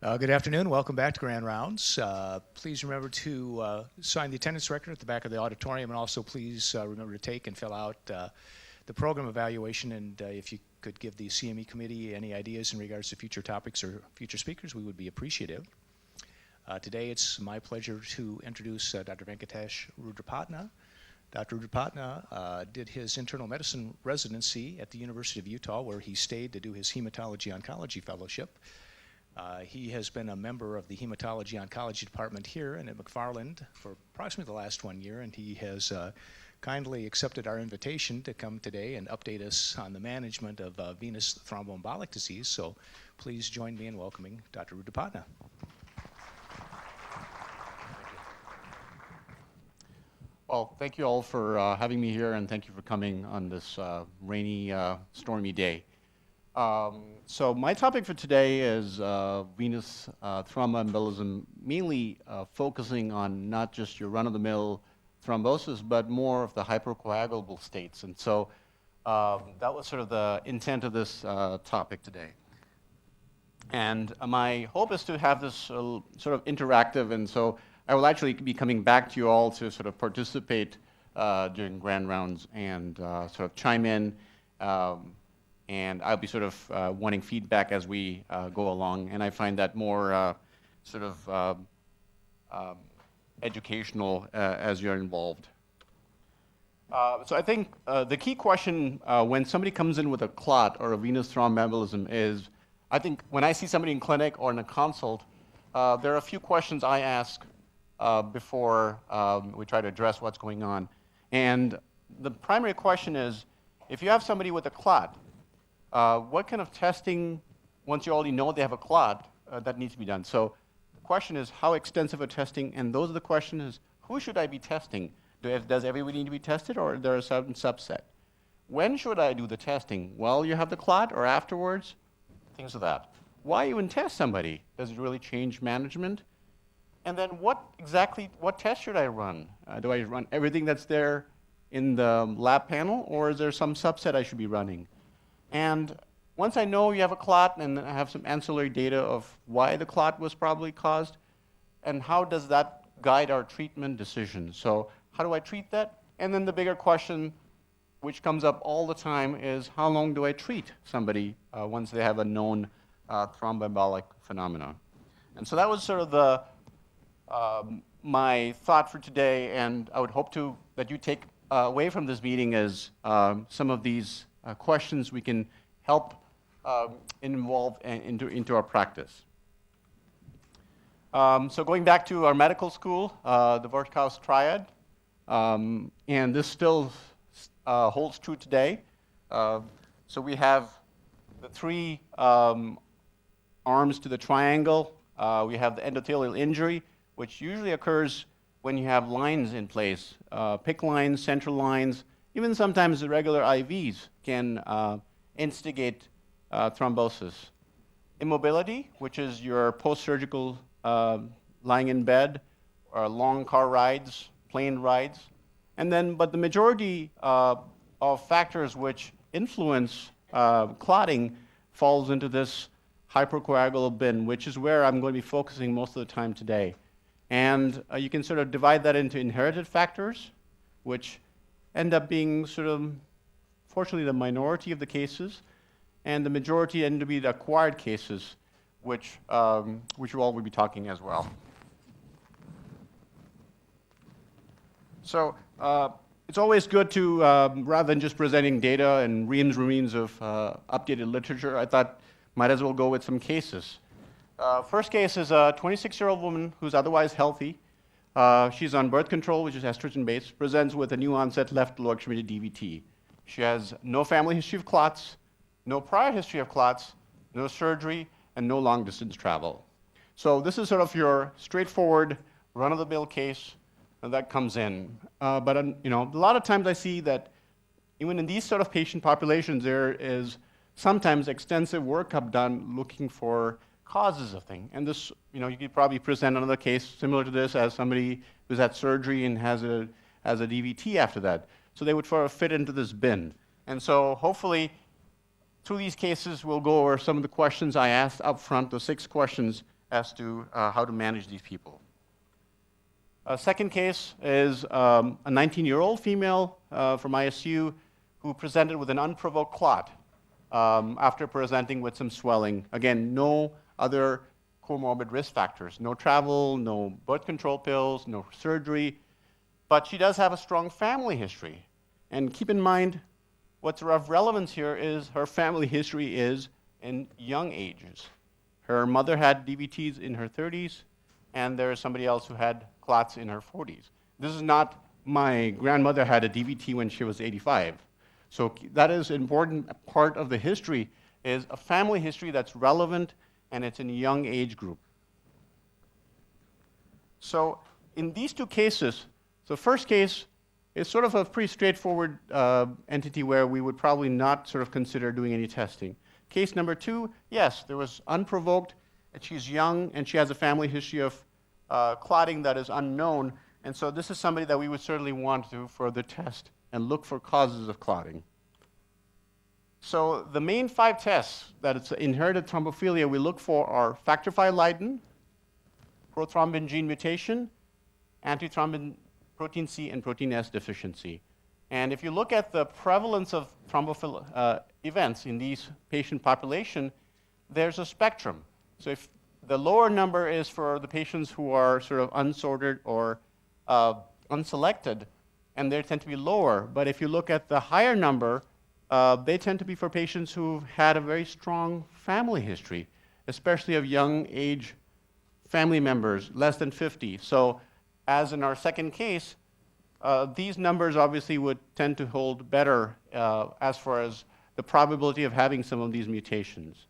Good afternoon. Welcome back to Grand Rounds. Please remember to sign the attendance record at the back of the auditorium, and also please remember to take and fill out the program evaluation, and if you could give the CME committee any ideas in regards to future topics or future speakers, we would be appreciative. Today it's my pleasure to introduce Dr. Venkatesh Rudrapatna. Dr. Rudrapatna did his internal medicine residency at the University of Utah, where he stayed to do his hematology oncology fellowship. He has been a member of the hematology oncology department here and at McFarland for approximately the last 1 year, and he has kindly accepted our invitation to come today and update us on the management of venous thromboembolic disease. So please join me in welcoming Dr. Rudrapatna. Well, thank you all for having me here, and thank you for coming on this rainy, stormy day. So my topic for today is venous thromboembolism, mainly focusing on not just your run-of-the-mill thrombosis, but more of the hypercoagulable states. And so that was sort of the intent of this topic today. And my hope is to have this sort of interactive, and so I will actually be coming back to you all to sort of participate during Grand Rounds and sort of chime in. And I'll be sort of wanting feedback as we go along, and I find that more sort of educational as you're involved. So I think the key question when somebody comes in with a clot or a venous thromboembolism is, I think when I see somebody in clinic or in a consult, there are a few questions I ask before we try to address what's going on. And the primary question is, if you have somebody with a clot, what kind of testing, once you already know they have a clot, that needs to be done? So the question is, how extensive a testing? And those are the questions is, who should I be testing? Does everybody need to be tested, or is there a certain subset? When should I do the testing? While you have the clot or afterwards? Things of that. Why even test somebody? Does it really change management? And then what test should I run? Do I run everything that's there in the lab panel, or is there some subset I should be running? And once I know you have a clot and I have some ancillary data of why the clot was probably caused, and how does that guide our treatment decisions? So how do I treat that? And then the bigger question, which comes up all the time, is how long do I treat somebody once they have a known thromboembolic phenomena? And so that was sort of the my thought for today, and I would hope that you take away from this meeting is some of these questions we can help involve into our practice. So going back to our medical school, the Virchow Triad, and this still holds true today. So we have the three arms to the triangle. We have the endothelial injury, which usually occurs when you have lines in place, PICC lines, central lines. Even sometimes the regular IVs can instigate thrombosis. Immobility, which is your post-surgical lying in bed, or long car rides, plane rides. And then, but the majority of factors which influence clotting falls into this hypercoagulable bin, which is where I'm going to be focusing most of the time today. And you can sort of divide that into inherited factors, which end up being sort of, fortunately, the minority of the cases, and the majority end to be the acquired cases, which you all will be talking as well. So it's always good to, rather than just presenting data and reams of updated literature, I thought might as well go with some cases. First case is a 26-year-old woman who's otherwise healthy. She's on birth control, which is estrogen-based, presents with a new onset left lower extremity DVT. She has no family history of clots, no prior history of clots, no surgery, and no long distance travel. So this is sort of your straightforward run-of-the-mill case that comes in. But a lot of times I see that even in these sort of patient populations, there is sometimes extensive workup done looking for causes of things. And this, you could probably present another case similar to this as somebody who's had surgery and has a DVT after that. So they would sort of fit into this bin. And so hopefully through these cases, we'll go over some of the questions I asked up front, the 6 questions, as to how to manage these people. A second case is a 19-year-old female from ISU who presented with an unprovoked clot after presenting with some swelling. Again, no other comorbid risk factors, no travel, no birth control pills, no surgery, but she does have a strong family history. And keep in mind, what's of relevance here is her family history is in young ages. Her mother had DVTs in her 30s, and there is somebody else who had clots in her 40s. This is not my grandmother had a DVT when she was 85. So that is an important part of the history, is a family history that's relevant, and it's in a young age group. So in these two cases, the first case is sort of a pretty straightforward entity where we would probably not sort of consider doing any testing. Case number 2, yes, there was unprovoked, and she's young, and she has a family history of clotting that is unknown, and so this is somebody that we would certainly want to further test and look for causes of clotting. So the main 5 tests that it's inherited thrombophilia we look for are factor V Leiden, prothrombin gene mutation, antithrombin protein C and protein S deficiency. And if you look at the prevalence of thrombophilia events in these patient population, there's a spectrum. So if the lower number is for the patients who are sort of unsorted or unselected, and they tend to be lower. But if you look at the higher number, they tend to be for patients who've had a very strong family history, especially of young age family members, less than 50. So as in our second case, these numbers obviously would tend to hold better as far as the probability of having some of these mutations.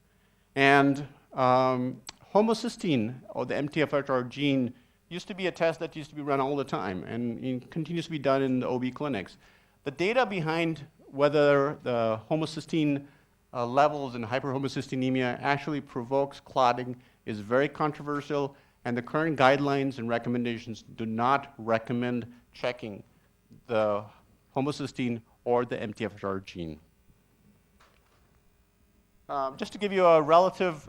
And homocysteine, or the MTHFR gene, used to be a test that used to be run all the time, and it continues to be done in the OB clinics. The data behind whether the homocysteine levels in hyperhomocysteinemia actually provokes clotting is very controversial, and the current guidelines and recommendations do not recommend checking the homocysteine or the MTHFR gene. Just to give you a relative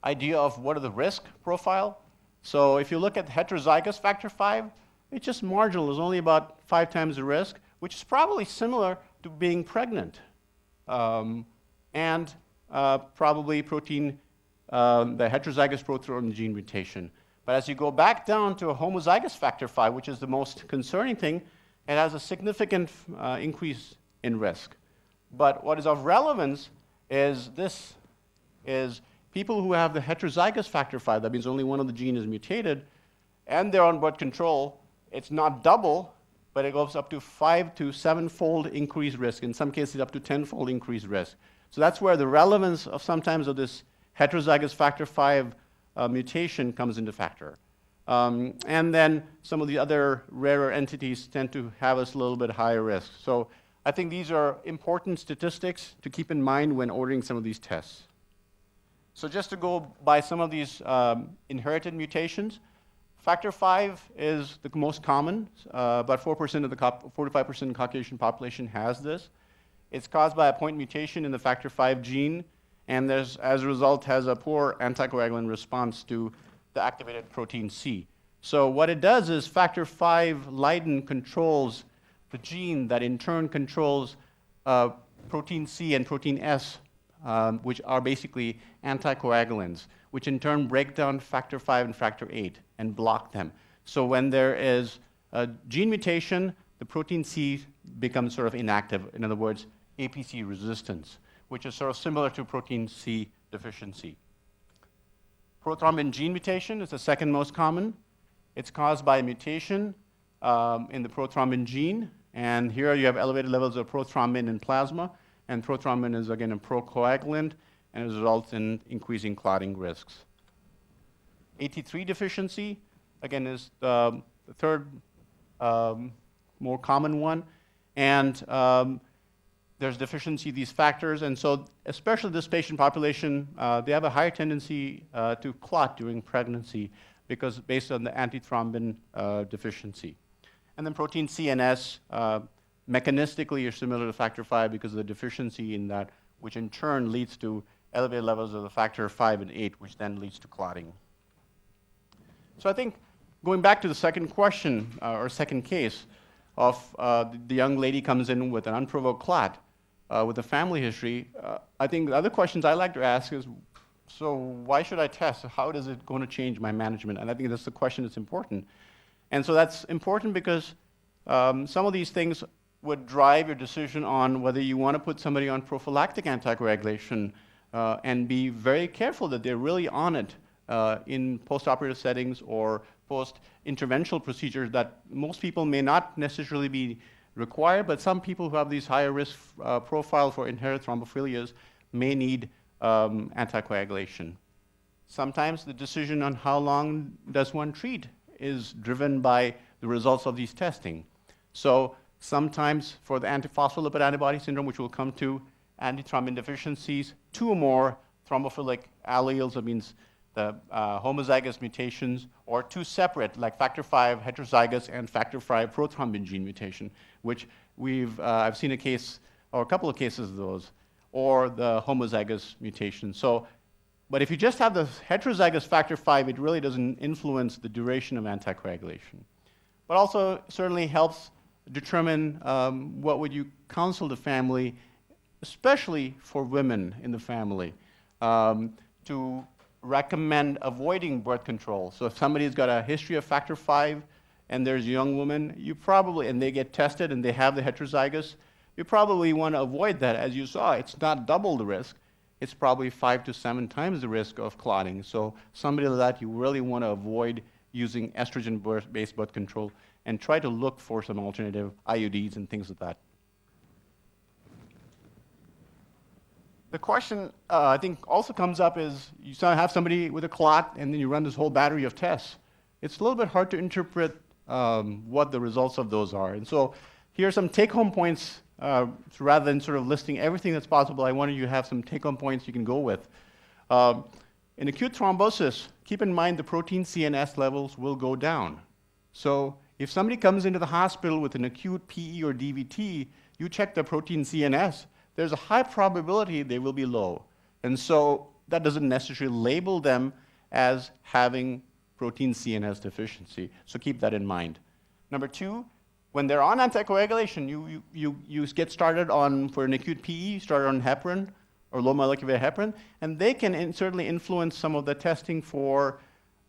idea of what are the risk profile. So if you look at heterozygous factor V, it's just marginal. It's only about 5 times the risk, which is probably similar to being pregnant. And probably protein, the heterozygous prothrombin gene mutation. But as you go back down to a homozygous factor V, which is the most concerning thing, it has a significant increase in risk. But what is of relevance is this is people who have the heterozygous factor V, that means only one of the genes is mutated, and they're on birth control, it's not double, but it goes up to 5 to 7-fold increased risk, in some cases up to 10-fold increased risk. So that's where the relevance of sometimes of this heterozygous factor V mutation comes into factor. And then some of the other rarer entities tend to have us a little bit higher risk. So I think these are important statistics to keep in mind when ordering some of these tests. So just to go by some of these inherited mutations, factor V is the most common. About 4% of the 45% of the Caucasian population has this. It's caused by a point mutation in the factor V gene, and there's, as a result, has a poor anticoagulant response to the activated protein C. So what it does is factor V Leiden controls the gene that in turn controls protein C and protein S, which are basically anticoagulants, which in turn break down factor V and factor VIII and block them. So when there is a gene mutation, the protein C becomes sort of inactive. In other words, APC resistance, which is sort of similar to protein C deficiency. Prothrombin gene mutation is the second most common. It's caused by a mutation in the prothrombin gene, and here you have elevated levels of prothrombin in plasma, and prothrombin is again a procoagulant, and it results in increasing clotting risks. AT3 deficiency, again, is the third more common one, and there's deficiency of these factors, and so especially this patient population, they have a higher tendency to clot during pregnancy because based on the antithrombin deficiency. And then protein C and S, mechanistically are similar to factor V because of the deficiency in that, which in turn leads to elevated levels of the factor 5 and 8, which then leads to clotting. So I think going back to the second question, or second case, of the young lady comes in with an unprovoked clot with a family history, I think the other questions I like to ask is, so why should I test? How is it going to change my management? And I think that's the question that's important. And so that's important because some of these things would drive your decision on whether you want to put somebody on prophylactic anticoagulation and be very careful that they're really on it in postoperative settings or post-interventional procedures that most people may not necessarily be required, but some people who have these higher risk profile for inherited thrombophilias may need anticoagulation. Sometimes the decision on how long does one treat is driven by the results of these testing. So sometimes for the antiphospholipid antibody syndrome, which we'll come to, antithrombin deficiencies, 2 or more thrombophilic alleles, that means the homozygous mutations, or 2 separate, like factor 5 heterozygous and factor 5 prothrombin gene mutation, which I've seen a case, or a couple of cases of those, or the homozygous mutation. So, but if you just have the heterozygous factor 5, it really doesn't influence the duration of anticoagulation. But also certainly helps determine what would you counsel the family, especially for women in the family, to recommend avoiding birth control. So if somebody's got a history of factor 5 and there's a young woman, you probably, and they get tested and they have the heterozygous, you probably want to avoid that. As you saw, it's not double the risk. It's probably 5 to 7 times the risk of clotting. So somebody like that, you really want to avoid using estrogen-based birth control and try to look for some alternative IUDs and things like that. The question I think also comes up is you have somebody with a clot and then you run this whole battery of tests. It's a little bit hard to interpret what the results of those are. And so here are some take-home points. So rather than sort of listing everything that's possible, I wanted you to have some take-home points you can go with. In acute thrombosis, keep in mind the protein CNS levels will go down. So if somebody comes into the hospital with an acute PE or DVT, you check the protein CNS, there's a high probability they will be low. And so that doesn't necessarily label them as having protein CNS deficiency. So keep that in mind. Number 2, when they're on anticoagulation, you get started on, for an acute PE, started on heparin or low molecular heparin, and they can certainly influence some of the testing for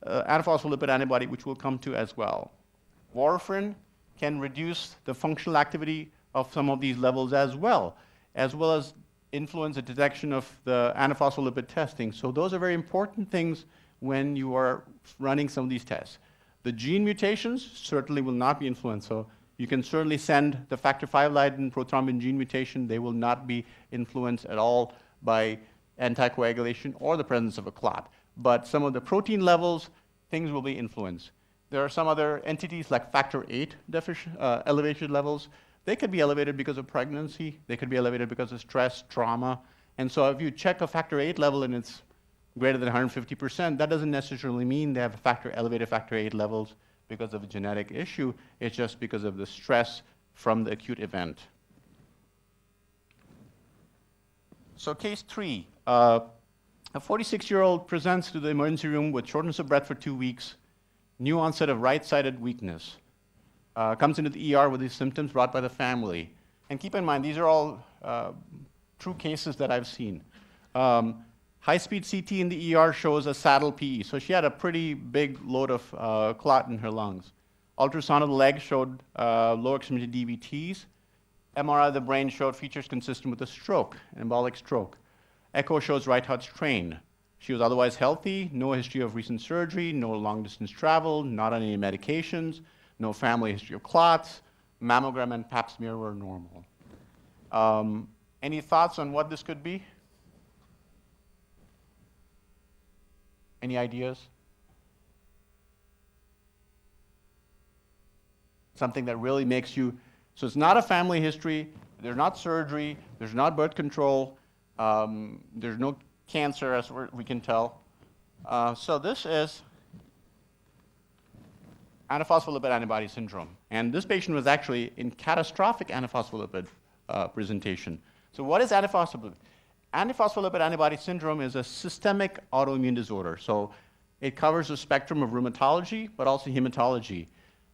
antiphospholipid antibody, which we'll come to as well. Warfarin can reduce the functional activity of some of these levels as well as influence the detection of the antiphospholipid testing. So those are very important things when you are running some of these tests. The gene mutations certainly will not be influenced. So you can certainly send the factor 5 Leiden prothrombin gene mutation. They will not be influenced at all by anticoagulation or the presence of a clot. But some of the protein levels, things will be influenced. There are some other entities like factor 8 elevated levels. They could be elevated because of pregnancy. They could be elevated because of stress, trauma. And so if you check a factor 8 level and it's greater than 150%, that doesn't necessarily mean they have elevated factor 8 levels because of a genetic issue. It's just because of the stress from the acute event. So case 3, a 46-year-old presents to the emergency room with shortness of breath for 2 weeks, new onset of right-sided weakness. Comes into the ER with these symptoms brought by the family. And keep in mind, these are all true cases that I've seen. High-speed CT in the ER shows a saddle PE. So she had a pretty big load of clot in her lungs. Ultrasound of the leg showed lower extremity DVTs. MRI of the brain showed features consistent with a stroke, an embolic stroke. Echo shows right heart strain. She was otherwise healthy, no history of recent surgery, no long-distance travel, not on any medications, no family history of clots. Mammogram and pap smear were normal. Any thoughts on what this could be? Any ideas? Something that really makes you, so it's not a family history, there's not surgery, there's not birth control, there's no cancer as we can tell. So this is antiphospholipid antibody syndrome. And this patient was actually in catastrophic antiphospholipid presentation. So what is antiphospholipid? Antiphospholipid Antibody Syndrome is a systemic autoimmune disorder. So it covers the spectrum of rheumatology, but also hematology,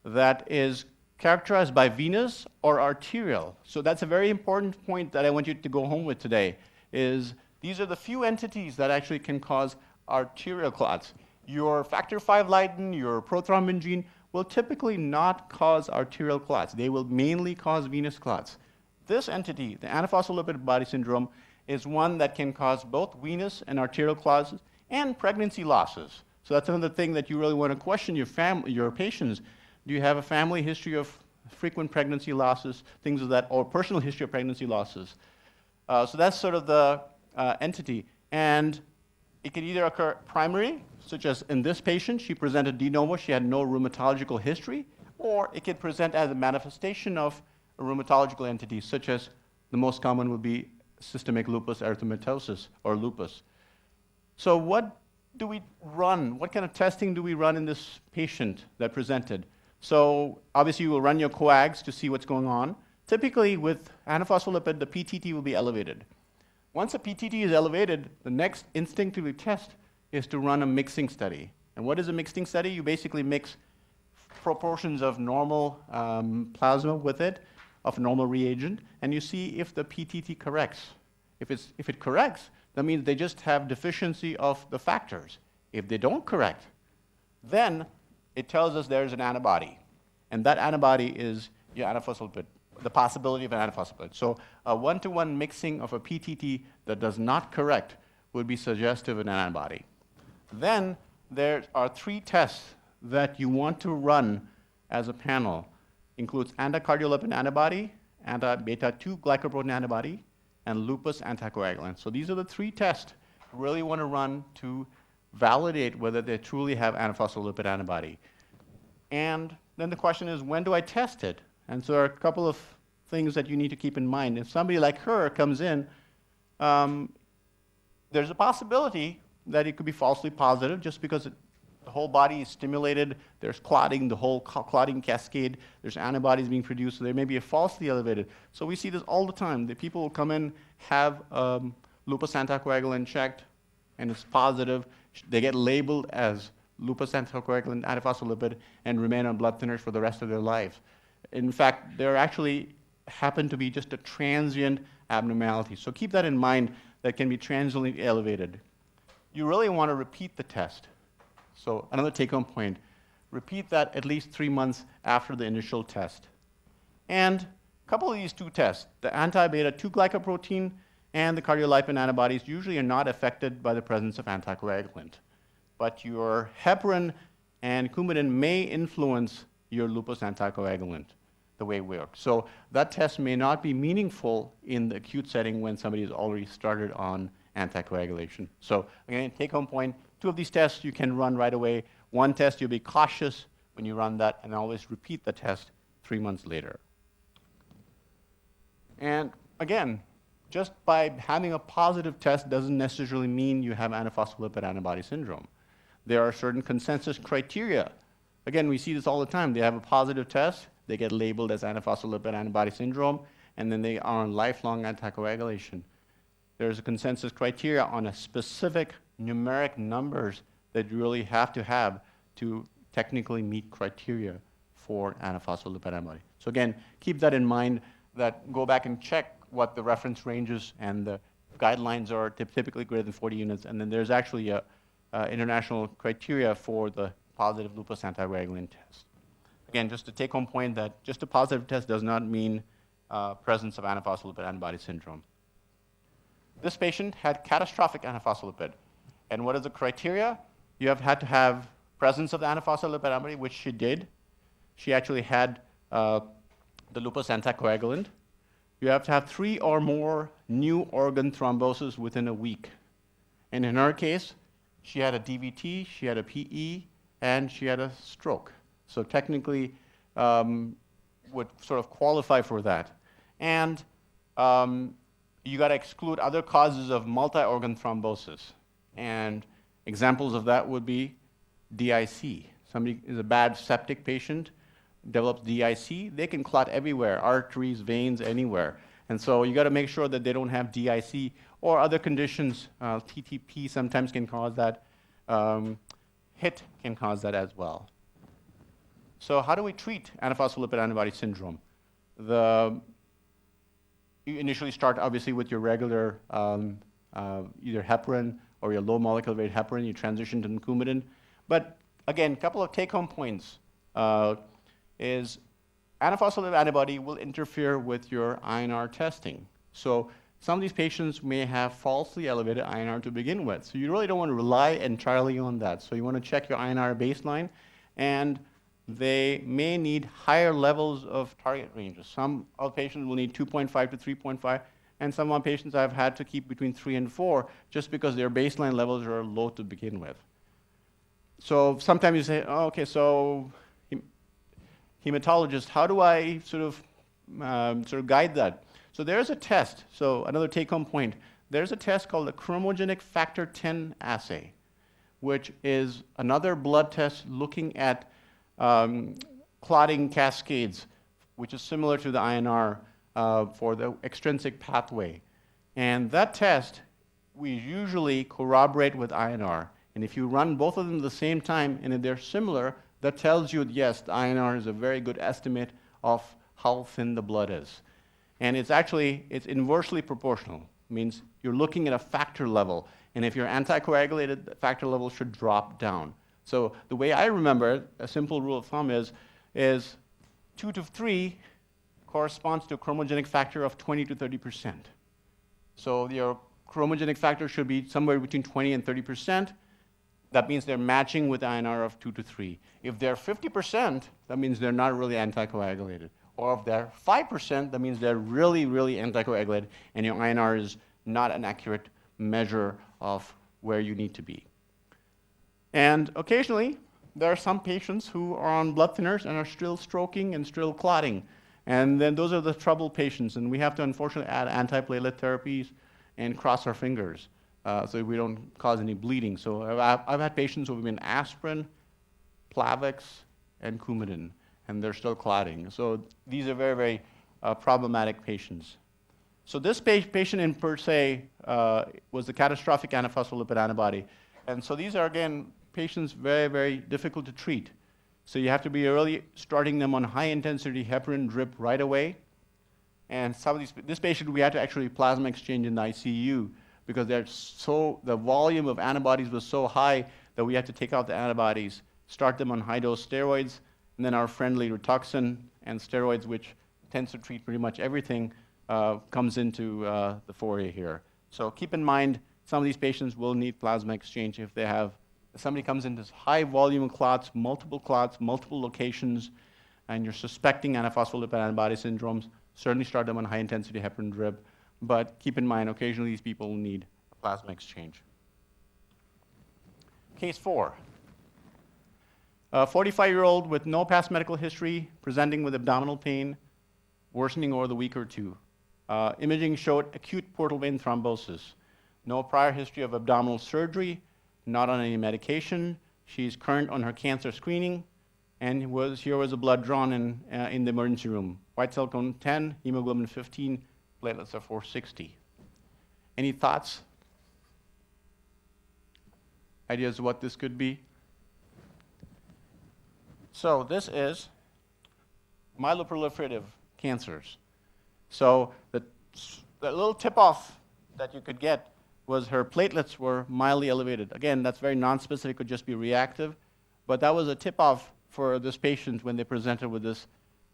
that is characterized by venous or arterial. So that's a very important point that I want you to go home with today, is these are the few entities that actually can cause arterial clots. Your factor V Leiden, your prothrombin gene will typically not cause arterial clots. They will mainly cause venous clots. This entity, the antiphospholipid antibody syndrome, is one that can cause both venous and arterial clots and pregnancy losses. So that's another thing that you really want to question your patients. Do you have a family history of frequent pregnancy losses, things of that, or personal history of pregnancy losses? So that's sort of the entity. And it can either occur primary, such as in this patient, she presented de novo, she had no rheumatological history, or it can present as a manifestation of a rheumatological entity, such as the most common would be systemic lupus erythematosus or lupus. So what do we run? What kind of testing do we run in this patient that presented? So obviously you will run your coags to see what's going on. Typically with antiphospholipid, the PTT will be elevated. Once a PTT is elevated, the next instinctively test is to run a mixing study. And what is a mixing study? You basically mix proportions of normal plasma with it, of normal reagent, and you see if the PTT corrects. If it corrects, that means they just have deficiency of the factors. If they don't correct, then it tells us there's an antibody. And that antibody is your antiphospholipid, the possibility of an antiphospholipid. So a one-to-one mixing of a PTT that does not correct would be suggestive of an antibody. Then there are 3 tests that you want to run as a panel. Includes anticardiolipin antibody, anti-beta-2 glycoprotein antibody, and lupus anticoagulant. So these are the 3 tests you really want to run to validate whether they truly have antiphospholipid antibody. And then the question is, when do I test it? And so there are a couple of things that you need to keep in mind. If somebody like her comes in, there's a possibility that it could be falsely positive just because the whole body is stimulated, there's clotting, the whole clotting cascade, there's antibodies being produced, so there may be a falsely elevated. So we see this all the time. The people will come in, have lupus anticoagulant checked, and it's positive. They get labeled as lupus anticoagulant antiphospholipid and remain on blood thinners for the rest of their life. In fact, there actually happen to be just a transient abnormality. So keep that in mind, that can be transiently elevated. You really want to repeat the test. So another take-home point, repeat that at least 3 months after the initial test. And a couple of these 2 tests, the anti-beta-2 glycoprotein and the cardiolipin antibodies usually are not affected by the presence of anticoagulant. But your heparin and coumadin may influence your lupus anticoagulant the way it works. So that test may not be meaningful in the acute setting when somebody has already started on anticoagulation. So again, take-home point, 2 of these tests you can run right away. 1 test, you'll be cautious when you run that, and always repeat the test 3 months later. And again, just by having a positive test doesn't necessarily mean you have antiphospholipid antibody syndrome. There are certain consensus criteria. Again, we see this all the time. They have a positive test, they get labeled as antiphospholipid antibody syndrome, and then they are on lifelong anticoagulation. There's a consensus criteria on a specific numeric numbers that you really have to technically meet criteria for antiphospholipid antibody. So again, keep that in mind, that go back and check what the reference ranges and the guidelines are, typically greater than 40 units, and then there's actually a international criteria for the positive lupus anticoagulant test. Again, just a take-home point that just a positive test does not mean presence of antiphospholipid antibody syndrome. This patient had catastrophic antiphospholipid. And what is the criteria? You have had to have presence of the antiphospholipid antibody, which she did. She actually had the lupus anticoagulant. You have to have 3 or more new organ thrombosis within a week. And in her case, she had a DVT, she had a PE, and she had a stroke. So technically would sort of qualify for that. And you got to exclude other causes of multi-organ thrombosis. And examples of that would be DIC. Somebody is a bad septic patient, develops DIC, they can clot everywhere, arteries, veins, anywhere. And so you got to make sure that they don't have DIC or other conditions. TTP sometimes can cause that. HIT can cause that as well. So how do we treat antiphospholipid antibody syndrome? You initially start obviously with your regular either heparin or your low molecular weight heparin. You transition to Coumadin. But again, a couple of take-home points is antiphospholipid antibody will interfere with your INR testing. So some of these patients may have falsely elevated INR to begin with. So you really don't want to rely entirely on that. So you want to check your INR baseline, and they may need higher levels of target ranges. Some of patients will need 2.5 to 3.5, and some of my patients I've had to keep between 3 and 4 just because their baseline levels are low to begin with. So sometimes you say, oh, okay, so hematologist, how do I sort of guide that? So there's a test. So another take-home point. There's a test called the chromogenic factor 10 assay, which is another blood test looking at clotting cascades, which is similar to the INR for the extrinsic pathway. And that test, we usually corroborate with INR. And if you run both of them at the same time, and if they're similar, that tells you, yes, the INR is a very good estimate of how thin the blood is. And it's inversely proportional. It means you're looking at a factor level. And if you're anticoagulated, the factor level should drop down. So the way I remember it, a simple rule of thumb is 2 to 3 corresponds to a chromogenic factor of 20 to 30%. So your chromogenic factor should be somewhere between 20 and 30%. That means they're matching with INR of 2 to 3. If they're 50%, that means they're not really anticoagulated. Or if they're 5%, that means they're really, really anticoagulated, and your INR is not an accurate measure of where you need to be. And occasionally, there are some patients who are on blood thinners and are still stroking and still clotting. And then those are the troubled patients, and we have to unfortunately add antiplatelet therapies and cross our fingers so we don't cause any bleeding. So I've had patients who have been aspirin, Plavix, and Coumadin, and they're still clotting. So these are very, very problematic patients. So this patient in per se was the catastrophic antiphospholipid antibody. And so these are, again, patients very, very difficult to treat. So you have to be early starting them on high-intensity heparin drip right away. And some of this patient, we had to actually plasma exchange in the ICU because the volume of antibodies was so high that we had to take out the antibodies, start them on high-dose steroids, and then our friendly Rituxan and steroids, which tends to treat pretty much everything, comes into the foray here. So keep in mind, some of these patients will need plasma exchange if somebody comes in this high volume of clots, multiple locations, and you're suspecting antiphospholipid antibody syndromes. Certainly start them on high-intensity heparin drip, but keep in mind, occasionally these people will need a plasma exchange. Case 4. A 45-year-old with no past medical history, presenting with abdominal pain, worsening over the week or two. Imaging showed acute portal vein thrombosis. No prior history of abdominal surgery, not on any medication. She's current on her cancer screening, and here was a blood drawn in the emergency room. White cell count 10, hemoglobin 15, platelets are 460. Any thoughts? Ideas of what this could be? So this is myeloproliferative cancers. So the little tip-off that you could get was her platelets were mildly elevated. Again, that's very nonspecific, could just be reactive, but that was a tip-off for this patient when they presented with this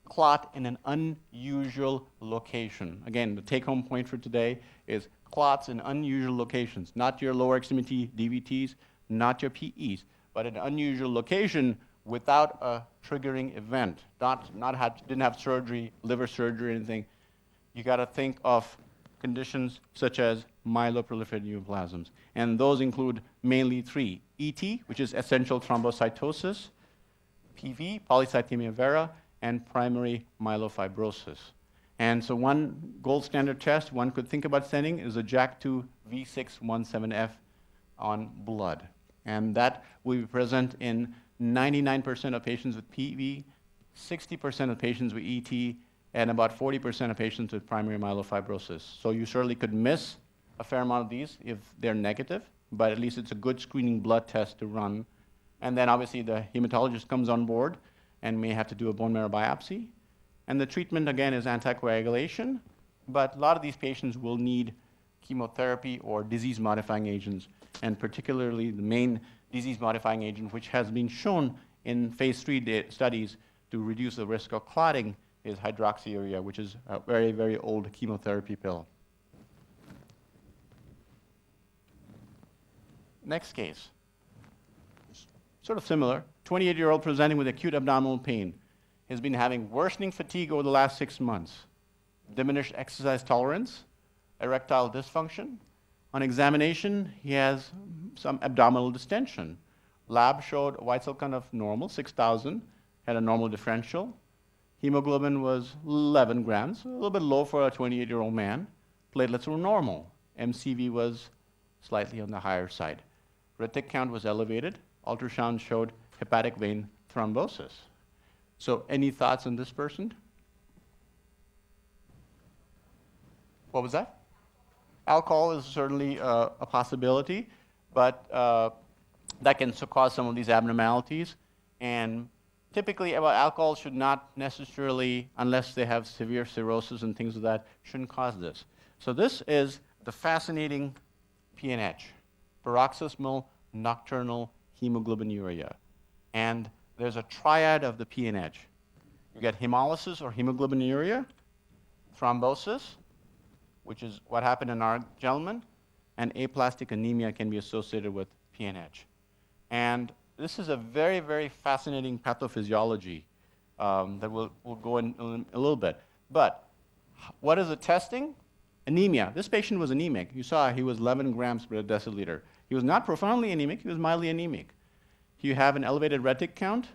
clot in an unusual location. Again, the take-home point for today is clots in unusual locations, not your lower extremity DVTs, not your PEs, but an unusual location without a triggering event. Didn't have surgery, liver surgery, or anything. You got to think of conditions such as myeloproliferative neoplasms. And those include mainly 3. ET, which is essential thrombocytosis, PV, polycythemia vera, and primary myelofibrosis. And so one gold standard test one could think about sending is a JAK2 V617F on blood. And that will be present in 99% of patients with PV, 60% of patients with ET, and about 40% of patients with primary myelofibrosis. So you certainly could miss a fair amount of these if they're negative, but at least it's a good screening blood test to run. And then obviously the hematologist comes on board and may have to do a bone marrow biopsy. And the treatment, again, is anticoagulation, but a lot of these patients will need chemotherapy or disease-modifying agents, and particularly the main disease-modifying agent, which has been shown in phase 3 studies to reduce the risk of clotting, is hydroxyurea, which is a very, very old chemotherapy pill. Next case. Sort of similar. 28-year-old presenting with acute abdominal pain. Has been having worsening fatigue over the last 6 months, diminished exercise tolerance, erectile dysfunction. On examination, he has some abdominal distension. Lab showed a white cell count of normal, 6,000, had a normal differential. Hemoglobin was 11 grams, a little bit low for a 28-year-old man. Platelets were normal. MCV was slightly on the higher side. Retic count was elevated. Ultrasound showed hepatic vein thrombosis. So any thoughts on this person? What was that? Alcohol is certainly a possibility, but that can cause some of these abnormalities. And typically, alcohol should not necessarily, unless they have severe cirrhosis and things like that, shouldn't cause this. So this is the fascinating PNH, paroxysmal nocturnal hemoglobinuria. And there's a triad of the PNH. You get hemolysis or hemoglobinuria, thrombosis, which is what happened in our gentleman, and aplastic anemia can be associated with PNH. And this is a very, very fascinating pathophysiology that we'll go in a little bit. But what is the testing? Anemia. This patient was anemic. You saw he was 11 grams per deciliter. He was not profoundly anemic. He was mildly anemic. You have an elevated retic count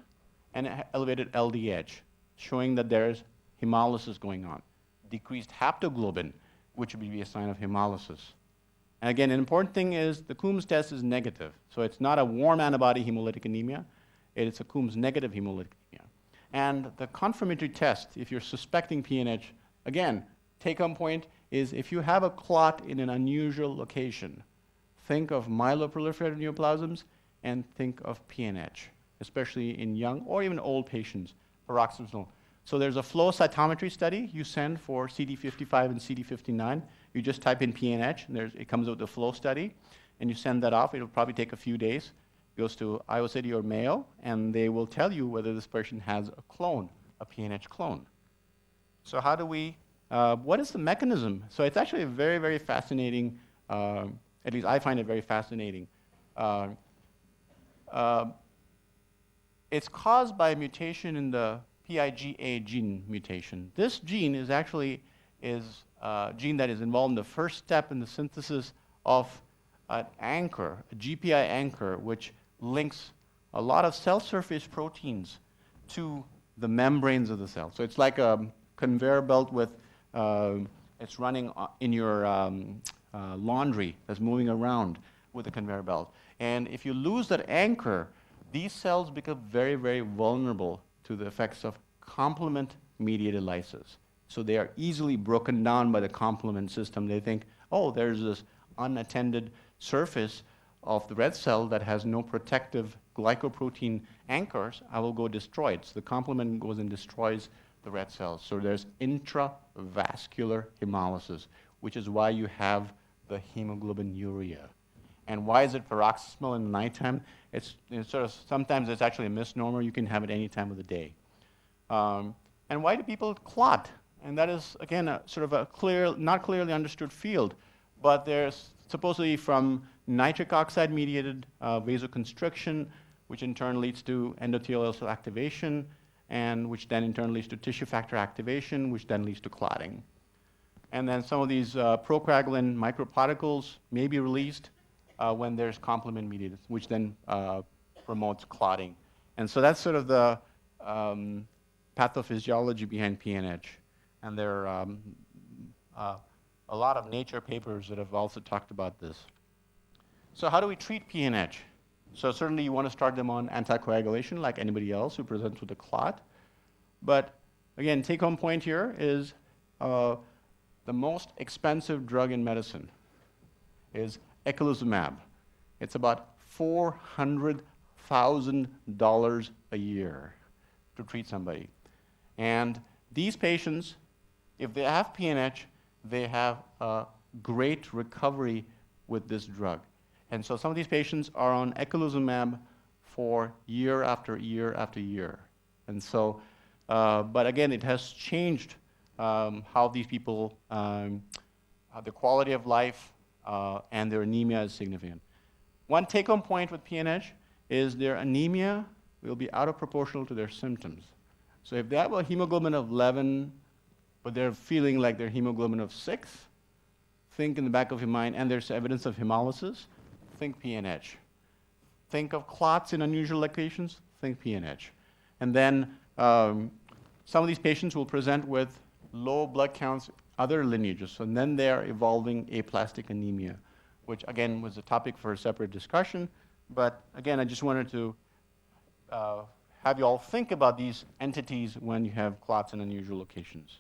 and an elevated LDH, showing that there's hemolysis going on. Decreased haptoglobin, which would be a sign of hemolysis. And again, an important thing is the Coombs test is negative. So it's not a warm antibody hemolytic anemia. It's a Coombs negative hemolytic anemia. And the confirmatory test, if you're suspecting PNH, again, take-home point is if you have a clot in an unusual location, think of myeloproliferative neoplasms and think of PNH, especially in young or even old patients, paroxysmal. So there's a flow cytometry study you send for CD55 and CD59. You just type in PNH, and it comes with a flow study, and you send that off. It'll probably take a few days. It goes to Iowa City or Mayo, and they will tell you whether this person has a clone, a PNH clone. So how do we, what is the mechanism? So it's actually a very, very fascinating, at least I find it very fascinating. It's caused by a mutation in the PIGA gene mutation. This gene is actually a gene that is involved in the first step in the synthesis of an anchor, a GPI anchor, which links a lot of cell surface proteins to the membranes of the cell. So it's like a conveyor belt with, it's running in your laundry that's moving around with a conveyor belt. And if you lose that anchor, these cells become very, very vulnerable to the effects of complement-mediated lysis. So they are easily broken down by the complement system. They think, oh, there's this unattended surface of the red cell that has no protective glycoprotein anchors. I will go destroy it. So the complement goes and destroys the red cells. So there's intravascular hemolysis, which is why you have the hemoglobinuria. And why is it paroxysmal in the nighttime? It's sort of, sometimes it's actually a misnomer. You can have it any time of the day. And why do people clot? And that is, again, a sort of a clear, not clearly understood field. But there's supposedly from nitric oxide-mediated vasoconstriction, which in turn leads to endothelial cell activation, and which then in turn leads to tissue factor activation, which then leads to clotting. And then some of these procoagulant microparticles may be released when there's complement mediated, which then promotes clotting. And so that's sort of the pathophysiology behind PNH. And there are a lot of Nature papers that have also talked about this. So how do we treat PNH? So certainly you want to start them on anticoagulation like anybody else who presents with a clot. But again, take-home point here is the most expensive drug in medicine is eculizumab. It's about $400,000 a year to treat somebody. And these patients, if they have PNH, they have a great recovery with this drug. And so some of these patients are on eculizumab for year after year after year. And so, but again, it has changed how these people, the quality of life and their anemia is significant. One take-home point with PNH is their anemia will be out of proportional to their symptoms. So if they have a hemoglobin of 11, but they're feeling like their hemoglobin of 6, think in the back of your mind, and there's evidence of hemolysis, think PNH. Think of clots in unusual locations, think PNH. And then some of these patients will present with low blood counts, other lineages, and then they're evolving aplastic anemia, which again was a topic for a separate discussion. But again, I just wanted to have you all think about these entities when you have clots in unusual locations.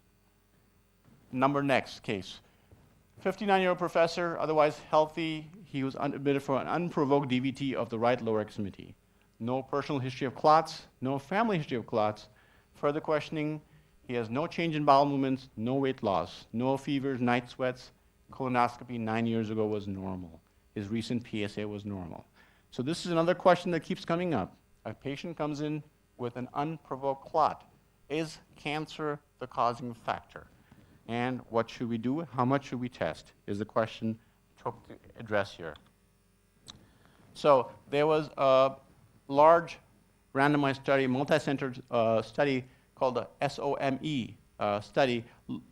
Next case. 59-year-old professor, otherwise healthy. He was admitted for an unprovoked DVT of the right lower extremity. No personal history of clots, no family history of clots. Further questioning, he has no change in bowel movements, no weight loss, no fevers, night sweats. Colonoscopy 9 years ago was normal. His recent PSA was normal. So this is another question that keeps coming up. A patient comes in with an unprovoked clot. Is cancer the causing factor? And what should we do? How much should we test? Is the question to address here. So there was a large randomized study, multi-centered study called the SOME study,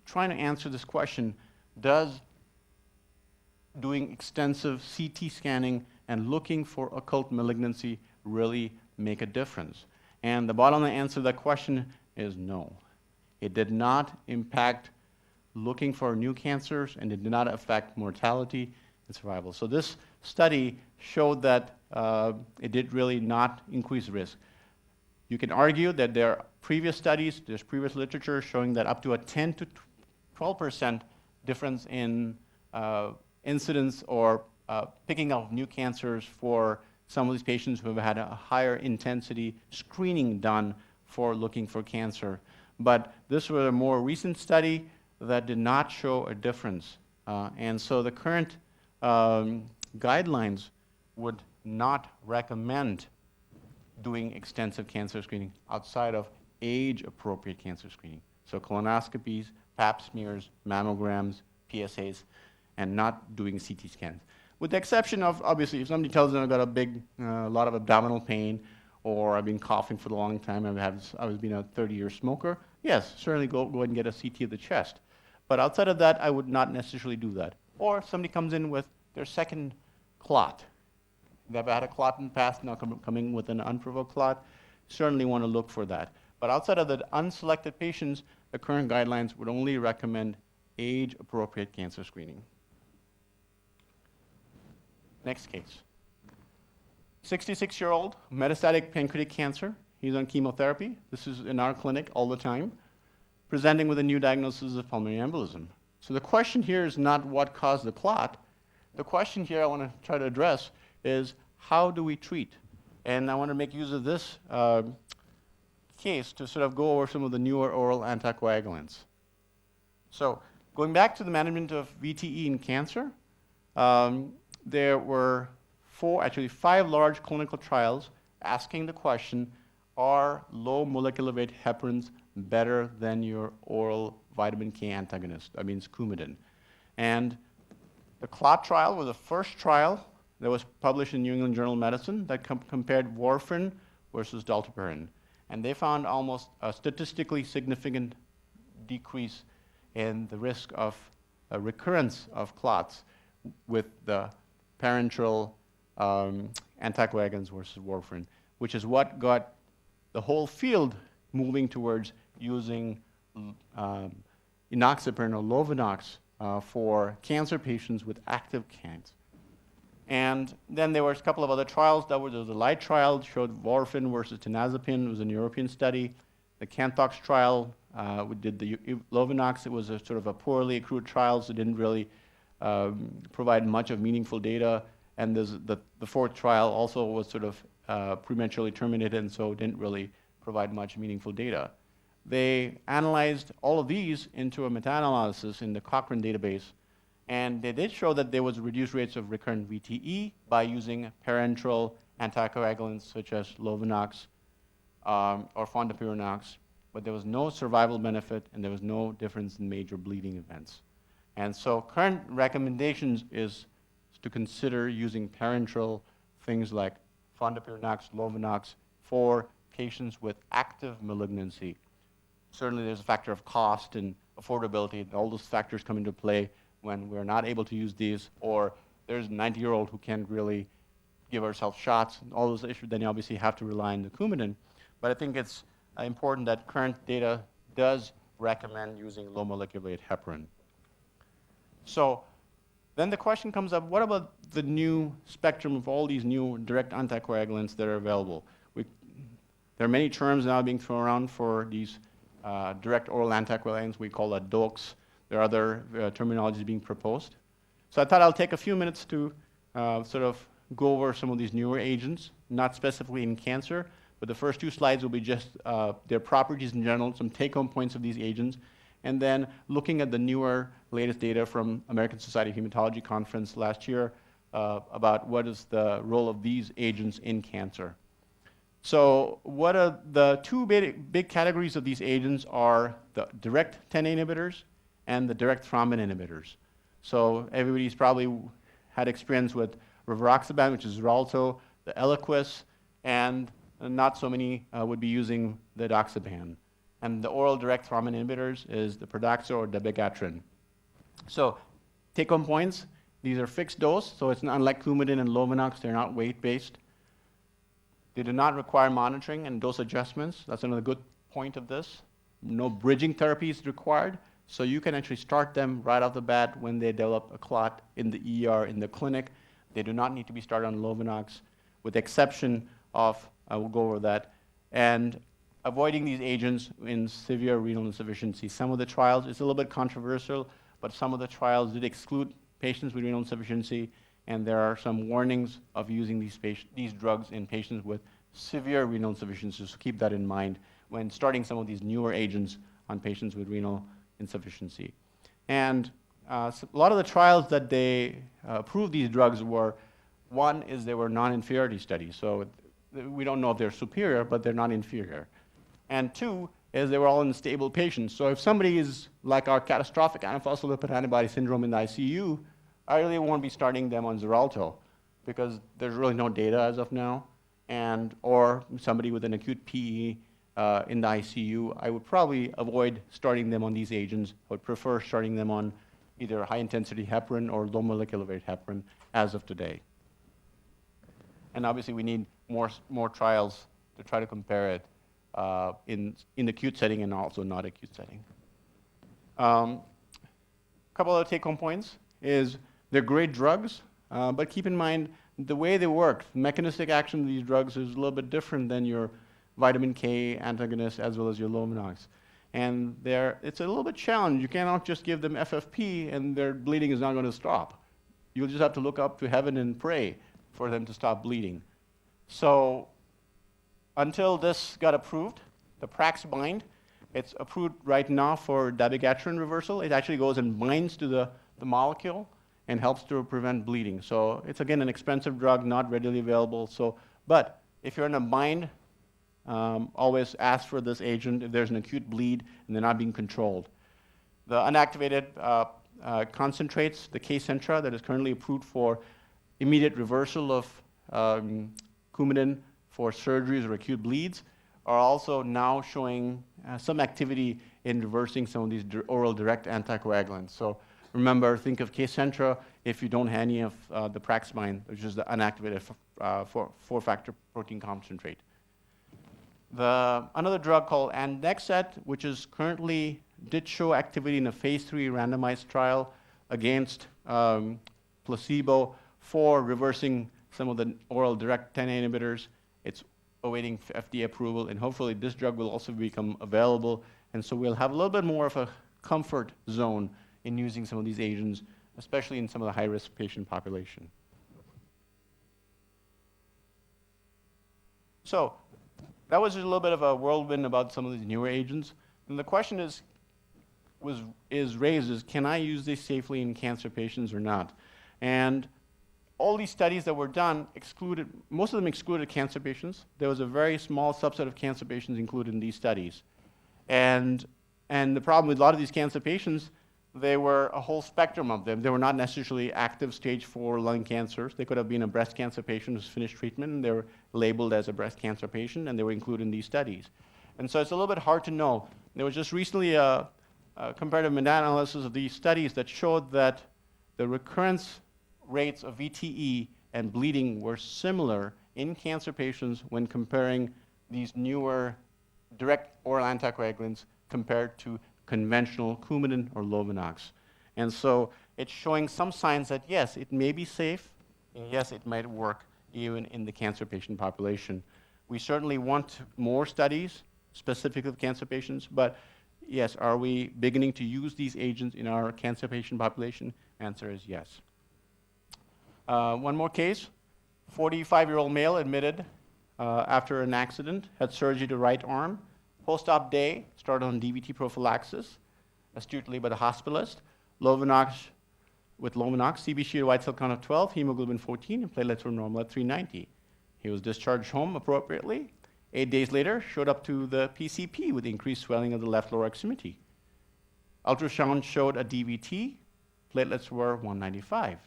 trying to answer this question: does doing extensive CT scanning and looking for occult malignancy really make a difference? And the bottom line answer to that question is no. It did not impact looking for new cancers, and it did not affect mortality and survival. So this study showed that it did really not increase risk. You can argue that there are previous studies, there's previous literature showing that up to a 10 to 12% difference in incidence or picking up new cancers for some of these patients who have had a higher intensity screening done for looking for cancer. But this was a more recent study that did not show a difference. And so the current guidelines would not recommend doing extensive cancer screening outside of age-appropriate cancer screening. So colonoscopies, pap smears, mammograms, PSAs, and not doing CT scans. With the exception of, obviously, if somebody tells them I've got a big, lot of abdominal pain, or I've been coughing for a long time, I've been a 30-year smoker, yes, certainly go ahead and get a CT of the chest. But outside of that, I would not necessarily do that. Or if somebody comes in with their second clot, they've had a clot in the past, now coming with an unprovoked clot, certainly want to look for that. But outside of the unselected patients, the current guidelines would only recommend age-appropriate cancer screening. Next case. 66-year-old, metastatic pancreatic cancer. He's on chemotherapy. This is in our clinic all the time, presenting with a new diagnosis of pulmonary embolism. So the question here is not what caused the clot. The question here I want to try to address is how do we treat? And I want to make use of this case to sort of go over some of the newer oral anticoagulants. So going back to the management of VTE in cancer, there were five large clinical trials asking the question, are low molecular weight heparins better than your oral vitamin K antagonist? That means Coumadin. And the clot trial was the first trial that was published in New England Journal of Medicine that compared warfarin versus dalteparin. And they found almost a statistically significant decrease in the risk of a recurrence of clots with the parenteral anticoagulants versus warfarin, which is what got the whole field moving towards using enoxaparin or Lovenox for cancer patients with active cancer. And then there were a couple of other trials. There was a light trial showed warfarin versus tenazepam. It was a European study. The Canthox trial, we did the Lovenox. It was a sort of a poorly accrued trial, so it didn't really provide much of meaningful data. And the fourth trial also was sort of prematurely terminated, and so didn't really provide much meaningful data. They analyzed all of these into a meta-analysis in the Cochrane database, and they did show that there was reduced rates of recurrent VTE by using parenteral anticoagulants such as Lovenox or Fondaparinux, but there was no survival benefit and there was no difference in major bleeding events. And so current recommendations is to consider using parenteral things like Fondaparinux, Lovenox for patients with active malignancy. Certainly there's a factor of cost and affordability, and all those factors come into play when we're not able to use these, or there's a 90-year-old who can't really give herself shots, and all those issues, then you obviously have to rely on the Coumadin. But I think it's important that current data does recommend using low molecular weight heparin. So then the question comes up, what about the new spectrum of all these new direct anticoagulants that are available? There are many terms now being thrown around for these direct oral anticoagulants. We call that DOACS. There are other terminologies being proposed. So I thought I'll take a few minutes to sort of go over some of these newer agents, not specifically in cancer, but the first two slides will be just their properties in general, some take-home points of these agents, and then looking at the newer, latest data from American Society of Hematology conference last year about what is the role of these agents in cancer. So what are the two big categories of these agents are the direct 10 inhibitors and the direct thrombin inhibitors. So everybody's probably had experience with rivaroxaban, which is Xarelto, the Eliquis, and not so many would be using the doxaban. And the oral direct thrombin inhibitors is the Pradaxa or dabigatran. So take-home points, these are fixed dose, so it's not unlike Coumadin and Lovenox, they're not weight-based. They do not require monitoring and dose adjustments. That's another good point of this. No bridging therapy is required, so you can actually start them right off the bat when they develop a clot in the ER, in the clinic. They do not need to be started on Lovenox, with the exception of, I will go over that, and avoiding these agents in severe renal insufficiency. Some of the trials, it's a little bit controversial, but some of the trials did exclude patients with renal insufficiency, and there are some warnings of using these drugs in patients with severe renal insufficiency, so keep that in mind when starting some of these newer agents on patients with renal insufficiency. And so a lot of the trials that they approved these drugs were, one is they were non-inferiority studies, so we don't know if they're superior, but they're not inferior. And two is they were all in stable patients. So if somebody is like our catastrophic antiphospholipid antibody syndrome in the ICU, I really won't be starting them on Xarelto because there's really no data as of now, or somebody with an acute PE in the ICU, I would probably avoid starting them on these agents. I would prefer starting them on either high-intensity heparin or low molecular weight heparin as of today. And obviously, we need more trials to try to compare it in the acute setting and also not acute setting. A couple of take-home points is they're great drugs, but keep in mind the way they work, mechanistic action of these drugs is a little bit different than your vitamin K antagonist as well as your Lovenox. And it's a little bit challenging. You cannot just give them FFP and their bleeding is not going to stop. You'll just have to look up to heaven and pray for them to stop bleeding. So until this got approved, the Praxbind, it's approved right now for dabigatran reversal. It actually goes and binds to the molecule and helps to prevent bleeding. So it's, again, an expensive drug, not readily available. But if you're in a bind, always ask for this agent if there's an acute bleed and they're not being controlled. The unactivated concentrates, the Kcentra, that is currently approved for immediate reversal of Coumadin for surgeries or acute bleeds, are also now showing some activity in reversing some of these oral direct anticoagulants. So remember, think of Kcentra if you don't have any of the Praxbind, which is the unactivated four-factor protein concentrate. Another drug called Andexet, which is currently did show activity in a phase 3 randomized trial against placebo for reversing some of the oral direct 10 inhibitors. It's awaiting FDA approval, and hopefully this drug will also become available, and so we'll have a little bit more of a comfort zone in using some of these agents, especially in some of the high-risk patient population. So that was just a little bit of a whirlwind about some of these newer agents. And the question is raised, can I use this safely in cancer patients or not? And all these studies that were done most of them excluded cancer patients. There was a very small subset of cancer patients included in these studies. And the problem with a lot of these cancer patients, they were a whole spectrum of them. They were not necessarily active stage 4 lung cancers. They could have been a breast cancer patient who's finished treatment, and they were labeled as a breast cancer patient, and they were included in these studies. And so it's a little bit hard to know. There was just recently a comparative meta-analysis of these studies that showed that the recurrence rates of VTE and bleeding were similar in cancer patients when comparing these newer direct oral anticoagulants compared to conventional Coumadin or Lovenox. And so it's showing some signs that yes, it may be safe, and yes, it might work even in the cancer patient population. We certainly want more studies specific of cancer patients, but yes, are we beginning to use these agents in our cancer patient population? Answer is yes. One more case, 45-year-old male admitted after an accident, had surgery to right arm. Post-op day, started on DVT prophylaxis, astutely by the hospitalist. With Lovenox, CBC white cell count of 12, hemoglobin 14, and platelets were normal at 390. He was discharged home appropriately. 8 days later, showed up to the PCP with increased swelling of the left lower extremity. Ultrasound showed a DVT, platelets were 195.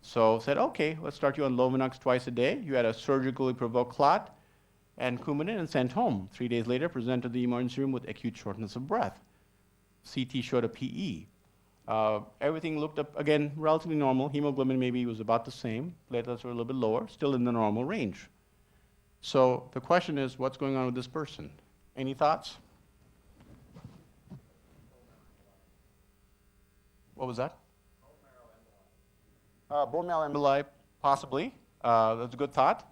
So said, okay, let's start you on Lovenox twice a day. You had a surgically provoked clot and Coumadin and sent home. 3 days later, presented to the emergency room with acute shortness of breath. CT showed a PE. Everything looked up, again, relatively normal. Hemoglobin maybe was about the same. Platelets were a little bit lower, still in the normal range. So the question is, what's going on with this person? Any thoughts? What was that? Bone marrow emboli, possibly. That's a good thought.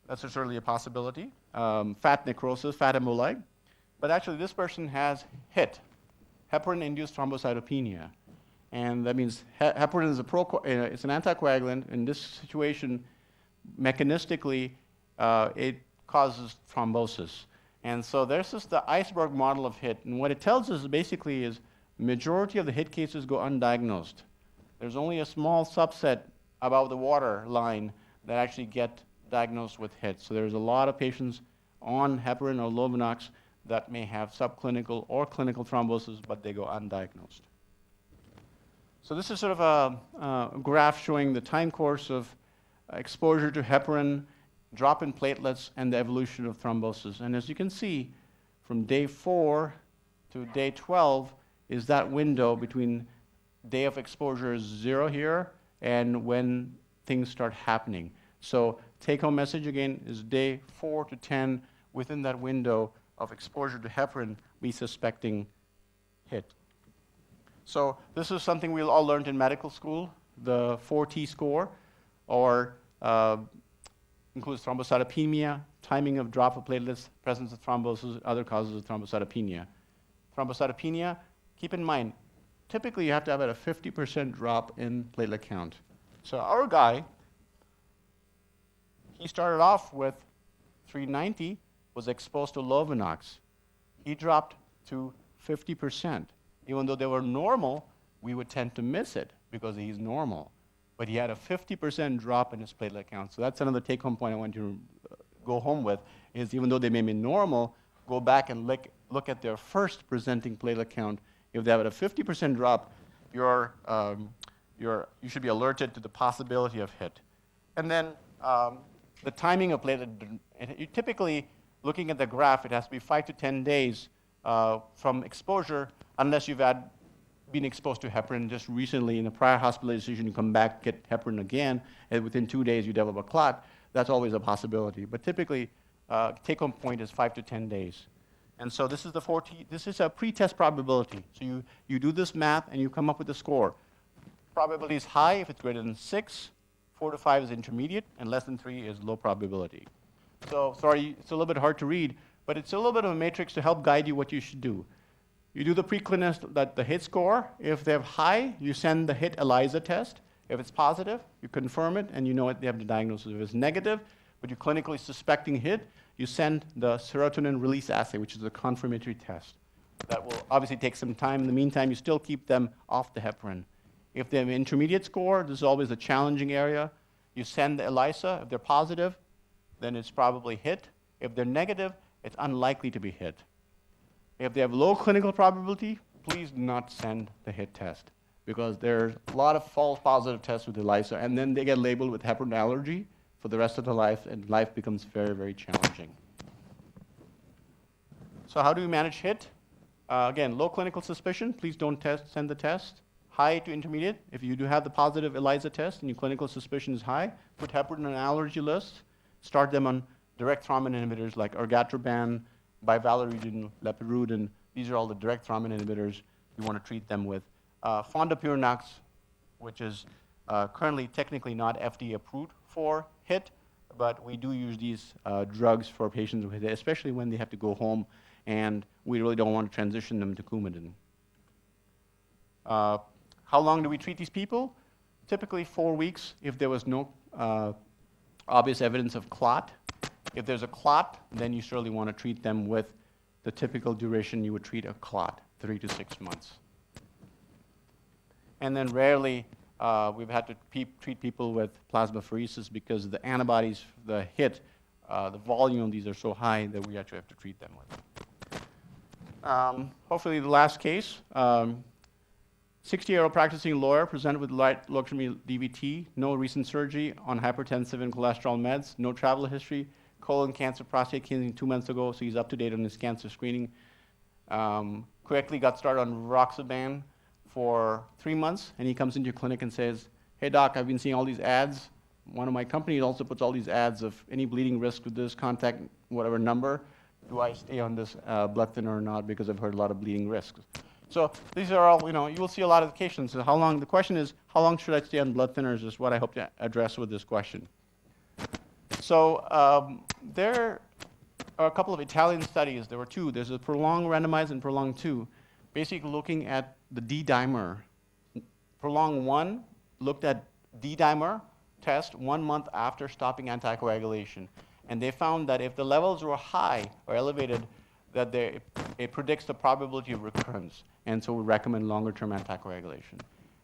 That's certainly a possibility. Fat necrosis, fat emboli. But actually, this person has HIT, heparin-induced thrombocytopenia. And that means heparin is it's an anticoagulant. In this situation, mechanistically, it causes thrombosis. And so there's just the iceberg model of HIT. And what it tells us basically is majority of the HIT cases go undiagnosed. There's only a small subset above the water line that actually get diagnosed with HIT. So there's a lot of patients on heparin or Lovenox that may have subclinical or clinical thrombosis, but they go undiagnosed. So this is sort of a graph showing the time course of exposure to heparin, drop in platelets, and the evolution of thrombosis. And as you can see, from day 4 to day 12 is that window between day of exposure is 0 here and when things start happening. So take-home message again is day 4 to 10 within that window of exposure to heparin, we suspecting HIT. So this is something we all learned in medical school, the 4T score, or includes thrombocytopenia, timing of drop of platelets, presence of thrombosis, other causes of thrombocytopenia. Thrombocytopenia, keep in mind, typically you have to have about a 50% drop in platelet count. So our guy, he started off with 390, was exposed to Lovenox. He dropped to 50%. Even though they were normal, we would tend to miss it because he's normal. But he had a 50% drop in his platelet count. So that's another take-home point I want you to go home with, is even though they may be normal, go back and look at their first presenting platelet count. If they have a 50% drop, you should be alerted to the possibility of HIT. And then the timing of platelet, you typically, looking at the graph, it has to be 5 to 10 days from exposure, unless you've been exposed to heparin just recently in a prior hospitalization, you come back, get heparin again, and within 2 days you develop a clot. That's always a possibility. But typically, take-home point is 5 to 10 days. And so this is this is a pre-test probability. So you do this math and you come up with a score. Probability is high if it's greater than 6, 4 to 5 is intermediate, and less than 3 is low probability. So sorry, it's a little bit hard to read, but it's a little bit of a matrix to help guide you what you should do. You do the preclinical, the hit score. If they're high, you send the hit ELISA test. If it's positive, you confirm it, and you know they have the diagnosis. If it's negative, but you're clinically suspecting hit, you send the serotonin release assay, which is a confirmatory test. That will obviously take some time. In the meantime, you still keep them off the heparin. If they have an intermediate score, this is always a challenging area. You send the ELISA. If they're positive, then it's probably hit. If they're negative, it's unlikely to be hit. If they have low clinical probability, please do not send the hit test, because there's a lot of false positive tests with ELISA, and then they get labeled with heparin allergy for the rest of their life, and life becomes very, very challenging. So how do we manage hit? Again, low clinical suspicion, please don't send the test. High to intermediate, if you do have the positive ELISA test and your clinical suspicion is high, put heparin on an allergy list, start them on direct thrombin inhibitors like ergatroban, bivalirudin, lepirudin. These are all the direct thrombin inhibitors you want to treat them with. Fondopurinax, which is currently technically not FDA approved for HIT, but we do use these drugs for patients with HIT, especially when they have to go home and we really don't want to transition them to Coumadin. How long do we treat these people? Typically 4 weeks if there was no obvious evidence of clot. If there's a clot, then you surely want to treat them with the typical duration you would treat a clot, 3 to 6 months. And then rarely we've had to treat people with plasmapheresis because the antibodies, the HIT, the volume of these are so high that we actually have to treat them with. Hopefully the last case, 60-year-old practicing lawyer presented with light locatomy DVT, no recent surgery on hypertensive and cholesterol meds, no travel history, colon cancer, prostate cancer 2 months ago, so he's up to date on his cancer screening. Quickly got started on Roxaban for 3 months, and he comes into your clinic and says, hey doc, I've been seeing all these ads. One of my companies also puts all these ads of any bleeding risk with this, contact whatever number. Do I stay on this blood thinner or not, because I've heard a lot of bleeding risks. So these are all, you will see a lot of cases. So the question is, how long should I stay on blood thinners is what I hope to address with this question. So there are a couple of Italian studies. There were 2. There's a prolonged randomized and prolonged 2, basically looking at the D-dimer. Prolonged 1 looked at D-dimer test 1 month after stopping anticoagulation. And they found that if the levels were high or elevated, that it predicts the probability of recurrence. And so we recommend longer-term anticoagulation.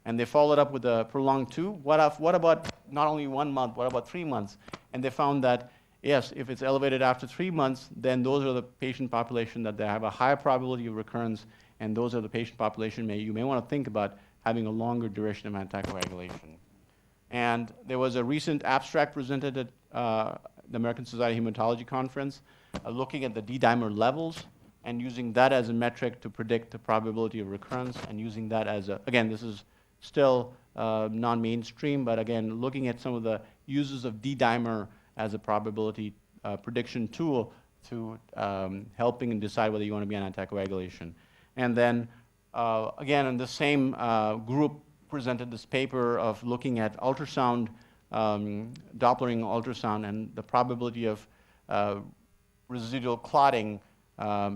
And they followed up with a prolonged 2. What about not only 1 month, what about 3 months? And they found that, yes, if it's elevated after 3 months, then those are the patient population that they have a higher probability of recurrence, and those are the patient population you may want to think about having a longer duration of anticoagulation. And there was a recent abstract presented at the American Society of Hematology Conference looking at the D-dimer levels and using that as a metric to predict the probability of recurrence, and using that as again, this is still non-mainstream, but again, looking at some of the uses of D-dimer as a probability prediction tool to helping and decide whether you want to be on anticoagulation. And then, again, in the same group presented this paper of looking at ultrasound, Dopplering ultrasound, and the probability of residual clotting,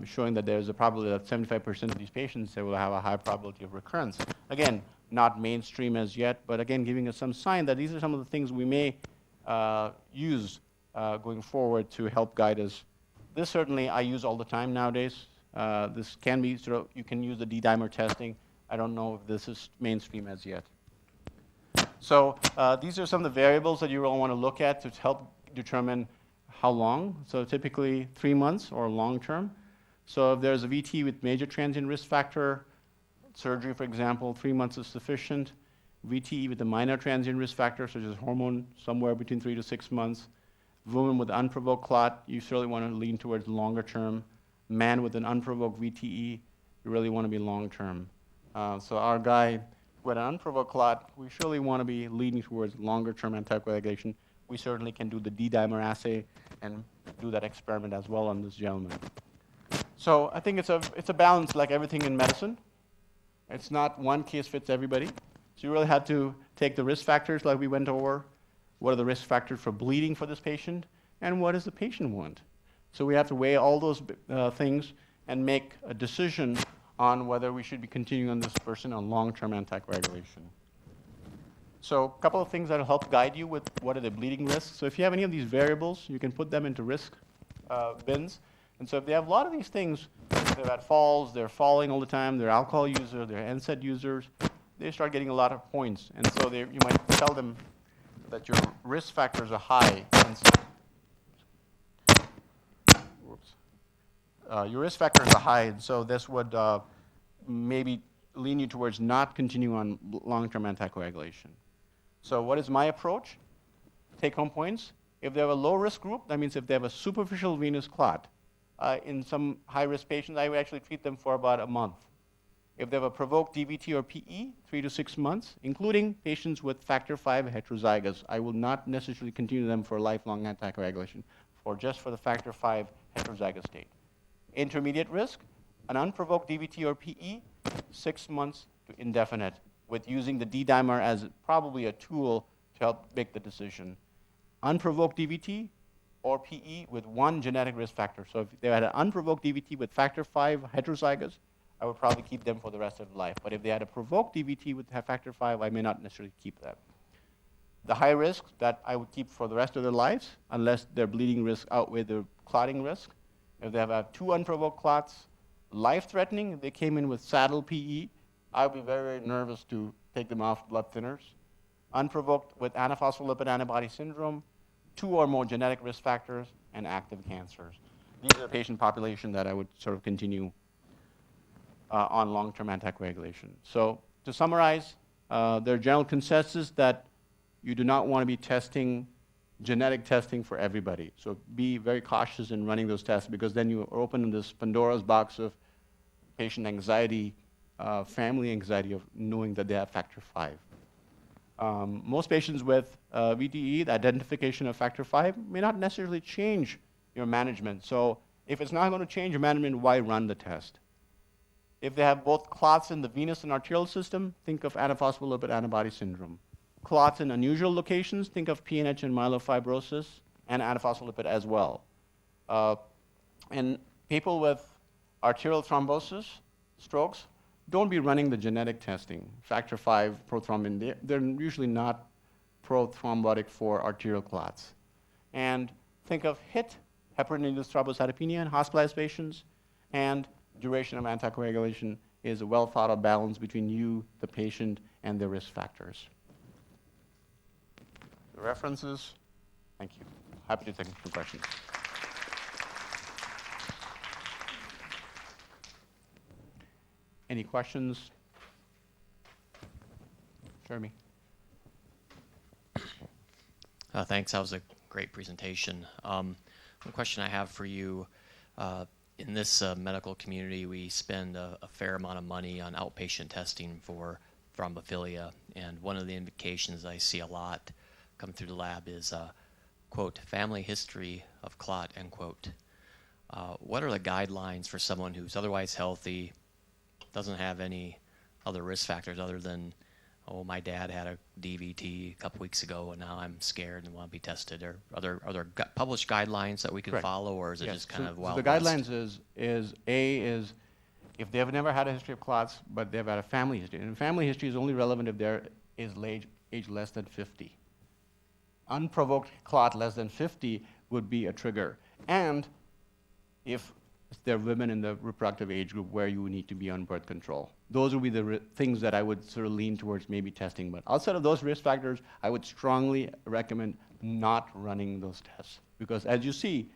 showing that there's a probability that 75% of these patients they will have a high probability of recurrence. Again, not mainstream as yet, but again, giving us some sign that these are some of the things we may use going forward to help guide us. This certainly I use all the time nowadays. This can be you can use the D-dimer testing. I don't know if this is mainstream as yet. So these are some of the variables that you will want to look at to help determine how long. So typically 3 months or long term. So if there's a VT with major transient risk factor, surgery, for example, 3 months is sufficient. VTE with a minor transient risk factor, such as hormone, somewhere between 3 to 6 months. Woman with unprovoked clot, you certainly want to lean towards longer term. Man with an unprovoked VTE, you really want to be long term. So our guy with an unprovoked clot, we surely want to be leaning towards longer term anticoagulation. We certainly can do the D-dimer assay and do that experiment as well on this gentleman. So I think it's a balance like everything in medicine. It's not one case fits everybody. So you really have to take the risk factors like we went over. What are the risk factors for bleeding for this patient? And what does the patient want? So we have to weigh all those things and make a decision on whether we should be continuing on this person on long-term anticoagulation. So a couple of things that will help guide you with what are the bleeding risks. So if you have any of these variables, you can put them into risk bins. And so if they have a lot of these things, they've had falls, they're falling all the time, they're alcohol users, they're NSAID users, they start getting a lot of points. And so you might tell them that your risk factors are high. And so, your risk factors are high, and so this would maybe lean you towards not continuing on long-term anticoagulation. So what is my approach? Take-home points. If they have a low-risk group, that means if they have a superficial venous clot, in some high-risk patients, I would actually treat them for about a month. If they have a provoked DVT or PE, 3 to 6 months, including patients with factor V heterozygous, I will not necessarily continue them for lifelong anticoagulation, just for the factor V heterozygous state. Intermediate risk, an unprovoked DVT or PE, 6 months to indefinite, with using the D-dimer as probably a tool to help make the decision. Unprovoked DVT or PE with one genetic risk factor. So if they had an unprovoked DVT with factor V heterozygous, I would probably keep them for the rest of their life. But if they had a provoked DVT with factor V, I may not necessarily keep them. The high risk that I would keep for the rest of their lives, unless their bleeding risk outweigh their clotting risk. If they have 2 unprovoked clots, life-threatening, if they came in with saddle PE, I would be very, very nervous to take them off blood thinners. Unprovoked with Antiphospholipid Antibody Syndrome, 2 or more genetic risk factors, and active cancers. These are the patient population that I would sort of continue on long-term anticoagulation. So to summarize, there are general consensus that you do not want to be testing genetic testing for everybody. So be very cautious in running those tests, because then you open this Pandora's box of patient anxiety, family anxiety of knowing that they have factor V. Most patients with VTE, the identification of factor V, may not necessarily change your management. So if it's not going to change your management, why run the test? If they have both clots in the venous and arterial system, think of Antiphospholipid Antibody Syndrome. Clots in unusual locations, think of PNH and myelofibrosis and antiphospholipid as well. And people with arterial thrombosis, strokes, don't be running the genetic testing. Factor V, prothrombin, they're usually not prothrombotic for arterial clots. And think of HIT, heparin-induced thrombocytopenia in hospitalized patients, and duration of anticoagulation is a well-thought-out balance between you, the patient, and the risk factors. The references, thank you. Happy to take some questions. Any questions? Jeremy. Thanks, that was a great presentation. One question I have for you, in this medical community, we spend a fair amount of money on outpatient testing for thrombophilia, and one of the indications I see a lot come through the lab is, quote, family history of clot, end quote. What are the guidelines for someone who's otherwise healthy, doesn't have any other risk factors other than, oh, my dad had a DVT a couple weeks ago and now I'm scared and want to be tested? Or are there published guidelines that we can follow, or is it just kind of wild west? The guidelines is if they have never had a history of clots, but they've had a family history. And family history is only relevant if there is age less than 50. Unprovoked clot less than 50 would be a trigger. And if there are women in the reproductive age group where you need to be on birth control. Those would be the things that I would sort of lean towards maybe testing. But outside of those risk factors, I would strongly recommend not running those tests. Because as you see,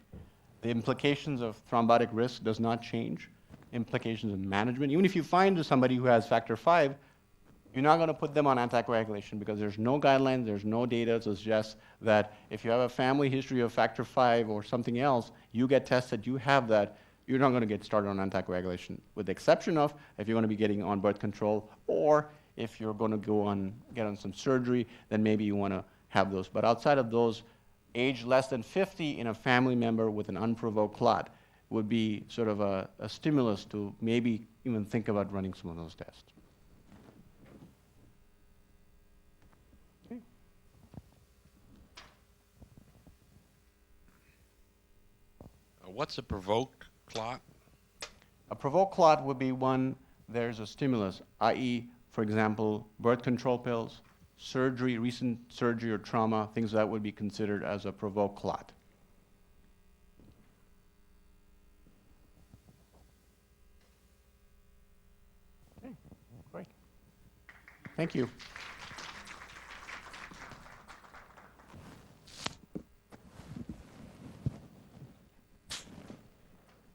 the implications of thrombotic risk does not change. Implications of management. Even if you find somebody who has factor V, you're not going to put them on anticoagulation because there's no guidelines, there's no data to suggest that if you have a family history of factor V or something else, you get tested, you have that, you're not going to get started on anticoagulation, with the exception of if you're going to be getting on birth control, or if you're going to get on some surgery, then maybe you want to have those. But outside of those, age less than 50 in a family member with an unprovoked clot would be sort of a stimulus to maybe even think about running some of those tests. Okay. What's a provoked clot? A provoked clot would be one there's a stimulus, i.e., for example, birth control pills, surgery, recent surgery or trauma, things that would be considered as a provoked clot. Okay, great. Thank you.